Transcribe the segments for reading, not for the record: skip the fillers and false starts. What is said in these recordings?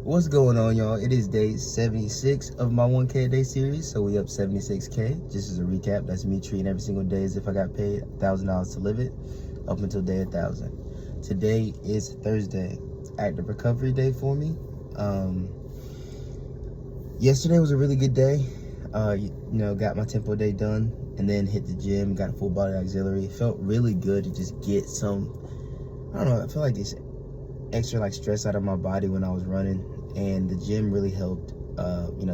What's going on, y'all? It is day 76 of my 1K a day series, so we up 76K. Just as a recap, that's me treating every single day as if I got paid $1,000 to live it, up until day 1,000. Today is Thursday, active recovery day for me. Yesterday was a really good day. Got my tempo day done, and then hit the gym, got a full body auxiliary. It felt really good to just get some, I don't know, I feel like this extra stress out of my body when I was running, and the gym really helped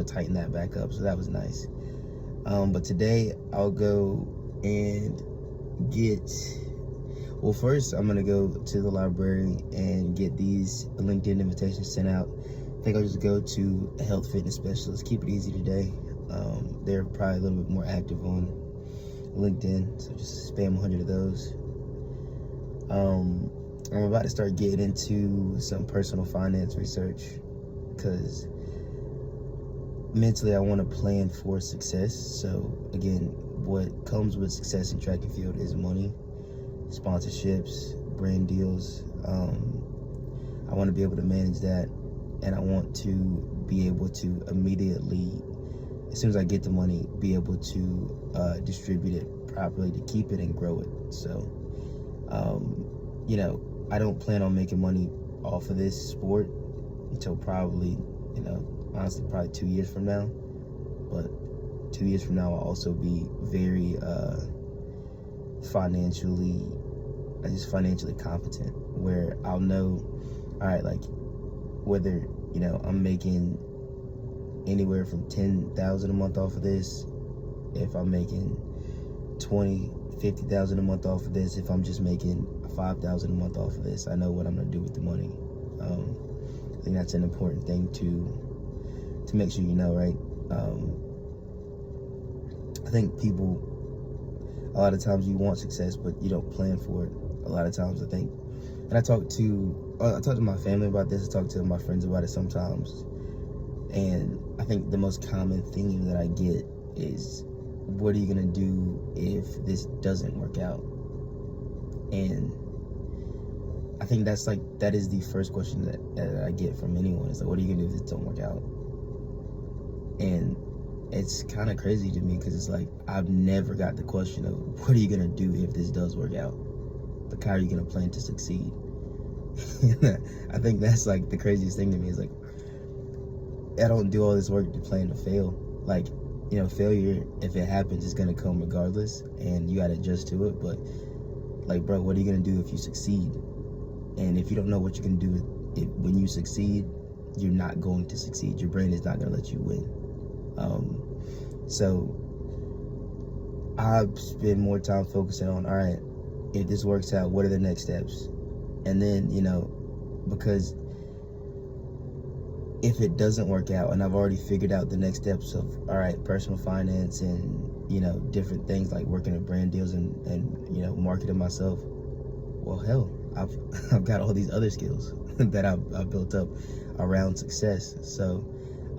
tighten that back up, so that was nice. But today I'll go and first I'm gonna go to the library and get these LinkedIn invitations sent out. I think I'll just go to a health fitness specialist, keep it easy today. They're probably a little bit more active on LinkedIn, so just spam 100 of those. I'm about to start getting into some personal finance research, because mentally I want to plan for success. So again, what comes with success in track and field is money, sponsorships, brand deals. I want to be able to manage that, and I want to be able to immediately, as soon as I get the money, be able to distribute it properly to keep it and grow it. So I don't plan on making money off of this sport until probably, honestly, probably 2 years from now. But 2 years from now, I'll also be very financially competent, where I'll know, all right, whether, I'm making anywhere from $10,000 a month off of this, if I'm making $50,000 a month off of this, if I'm just making $5,000 a month off of this, I know what I'm gonna do with the money. I think that's an important thing to make sure you know, right? I think people, a lot of times you want success, but you don't plan for it. A lot of times I think, and I talk to my family about this, I talk to my friends about it sometimes, and I think the most common theme that I get is, what are you gonna do if this doesn't work out? And I think that is the first question that I get from anyone. It's like, what are you gonna do if this don't work out? And it's kind of crazy to me, because it's like, I've never got the question of, what are you gonna do if this does work out? Like, how are you gonna plan to succeed? I think that's the craziest thing to me, is like, I don't do all this work to plan to fail. Failure, if it happens, is gonna come regardless, and you gotta adjust to it. But bro, what are you gonna do if you succeed? And if you don't know what you're gonna do when you succeed, you're not going to succeed. Your brain is not gonna let you win. So I spend more time focusing on, all right, if this works out, what are the next steps? And then, because if it doesn't work out, and I've already figured out the next steps of, all right, personal finance and, different things like working at brand deals and marketing myself, well, hell, I've got all these other skills that I've built up around success. So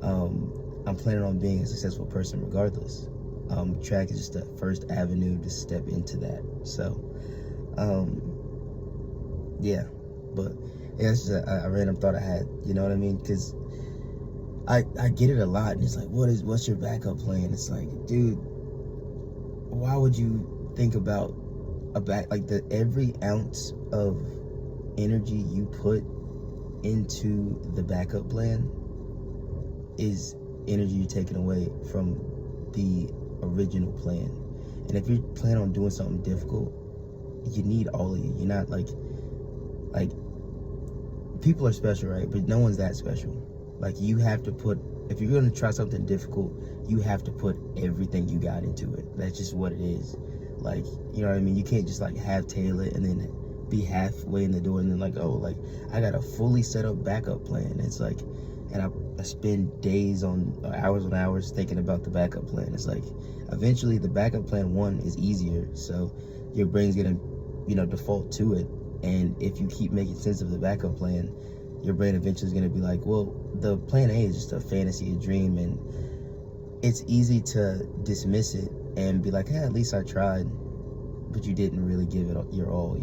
I'm planning on being a successful person regardless. Track is just the first avenue to step into that. So it's just a random thought I had, you know what I mean? Because I get it a lot, and it's like, what's your backup plan? It's like, dude, why would you think about every ounce of energy you put into the backup plan is energy you're taking away from the original plan. And if you plan on doing something difficult, you need all of you. You're not like people are special, right? But no one's that special. You have to put, if you're going to try something difficult, you have to put everything you got into it. That's just what it is. You know what I mean? You can't just half-tail it and then be halfway in the door and then I got a fully set up backup plan. It's and I spend days on hours thinking about the backup plan. It's eventually the backup plan one is easier, so your brain's gonna default to it. And if you keep making sense of the backup plan, your brain eventually is gonna be like, well, the plan A is just a fantasy, a dream, and it's easy to dismiss it and be like, hey, at least I tried, but you didn't really give it your all,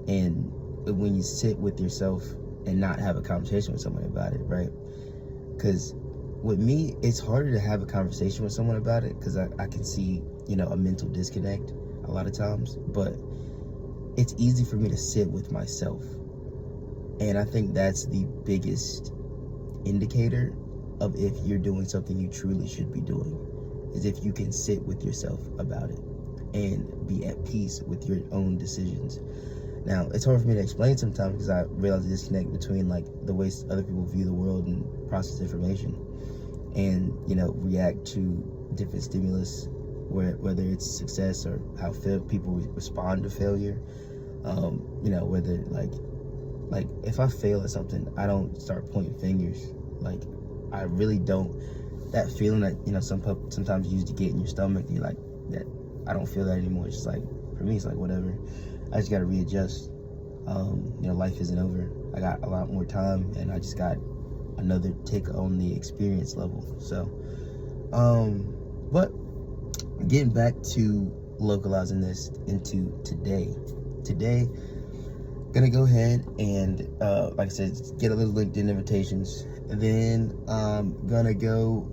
And when you sit with yourself and not have a conversation with someone about it, right? Because with me, it's harder to have a conversation with someone about it because I can see, a mental disconnect a lot of times, but it's easy for me to sit with myself. And I think that's the biggest indicator of if you're doing something you truly should be doing, is if you can sit with yourself about it and be at peace with your own decisions. Now, it's hard for me to explain sometimes because I realize the disconnect between like the ways other people view the world and process information and, react to different stimulus, whether it's success or how people respond to failure. Whether like if I fail at something, I don't start pointing fingers. Like, I really don't. That feeling that, sometimes you used to get in your stomach, you're like, that I don't feel that anymore. It's just like, for me, it's like, whatever. I just got to readjust. Life isn't over. I got a lot more time, and I just got another tick on the experience level. So, but getting back to localizing this into today, gonna go ahead and, like I said, get a little LinkedIn invitations, and then gonna go,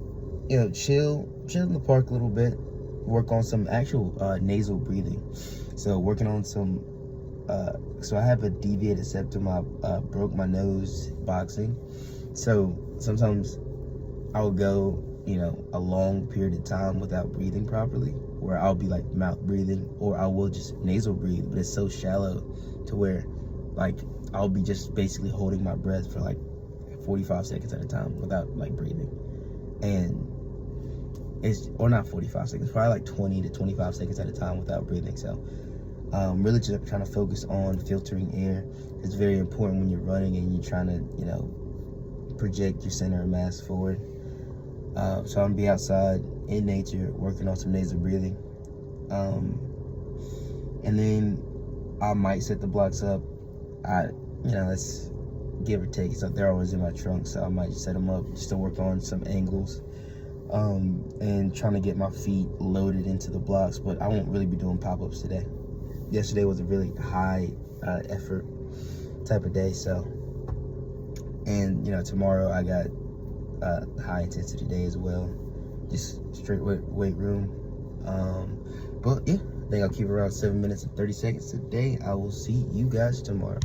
chill in the park a little bit, work on some actual nasal breathing. So working on some, so I have a deviated septum. I broke my nose boxing. So sometimes I'll go, a long period of time without breathing properly, where I'll be like mouth breathing, or I will just nasal breathe, but it's so shallow to where like I'll be just basically holding my breath for like 45 seconds at a time without like breathing. And or not 45 seconds, probably like 20 to 25 seconds at a time without breathing. So really just trying to focus on filtering air. It's very important when you're running and you're trying to, project your center of mass forward. So I'm gonna be outside in nature working on some nasal breathing. And then I might set the blocks up. Let's give or take. So they're always in my trunk, so I might just set them up just to work on some angles. And trying to get my feet loaded into the blocks, but I won't really be doing pop-ups today. Yesterday was a really high effort type of day, so, and tomorrow I got high intensity day as well, just straight weight room. But yeah, I think I'll keep around 7 minutes and 30 seconds today. I will see you guys tomorrow.